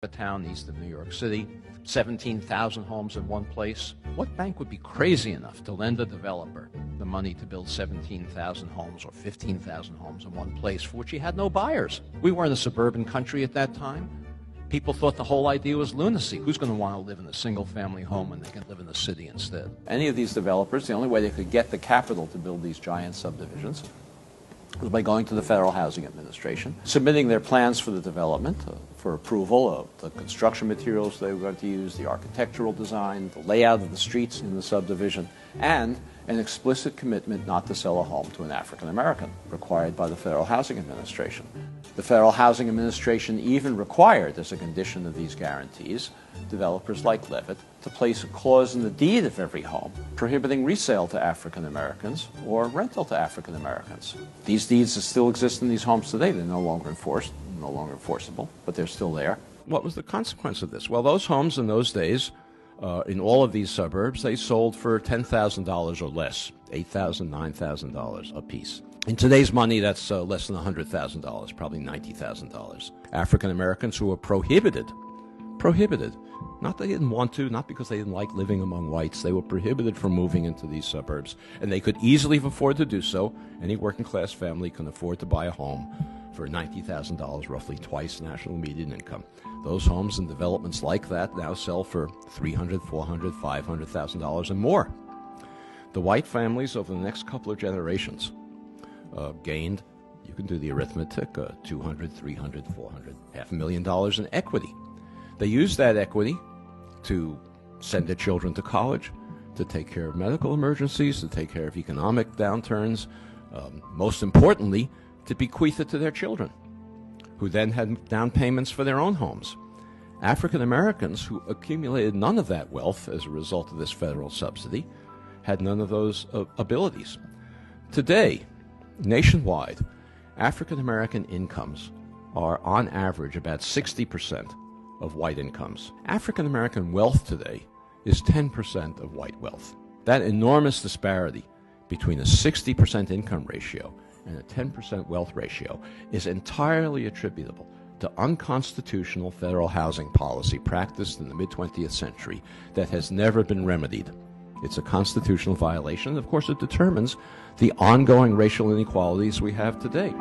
a town east of New York City, 17,000 homes in one place. What bank would be crazy enough to lend a developer the money to build 17,000 homes or 15,000 homes in one place for which he had no buyers? We were in a suburban country at that time. People thought the whole idea was lunacy. Who's going to want to live in a single-family home when they can live in the city instead? Any of these developers, the only way they could get the capital to build these giant subdivisions was by going to the Federal Housing Administration, submitting their plans for the development, for approval of the construction materials they were going to use, the architectural design, the layout of the streets in the subdivision, and an explicit commitment not to sell a home to an African American, required by the Federal Housing Administration. The Federal Housing Administration even required, as a condition of these guarantees, developers like Levitt to place a clause in the deed of every home prohibiting resale to African Americans or rental to African Americans. These deeds still exist in these homes today. They're no longer enforced, no longer enforceable, but they're still there. What was the consequence of this? Well, those homes in those days, in all of these suburbs, they sold for $10,000 or less, $8,000, $9,000 a piece. In today's money, that's less than $100,000, probably $90,000. African Americans who were prohibited, not they didn't want to, not because they didn't like living among whites, they were prohibited from moving into these suburbs, and they could easily afford to do so. Any working class family can afford to buy a home for $90,000, roughly twice national median income. Those homes and developments like that now sell for $300,000, $400,000, $500,000 and more. The white families over the next couple of generations gained, you can do the arithmetic, $200,000, $300,000, $400,000, $500,000 in equity. They used that equity to send their children to college, to take care of medical emergencies, to take care of economic downturns, most importantly, to bequeath it to their children, who then had down payments for their own homes. African Americans who accumulated none of that wealth as a result of this federal subsidy had none of those abilities. Today, nationwide, African American incomes are on average about 60% of white incomes. African American wealth today is 10% of white wealth. That enormous disparity between a 60% income ratio and a 10% wealth ratio is entirely attributable to unconstitutional federal housing policy practiced in the mid-20th century that has never been remedied. It's a constitutional violation. Of course, it determines the ongoing racial inequalities we have today.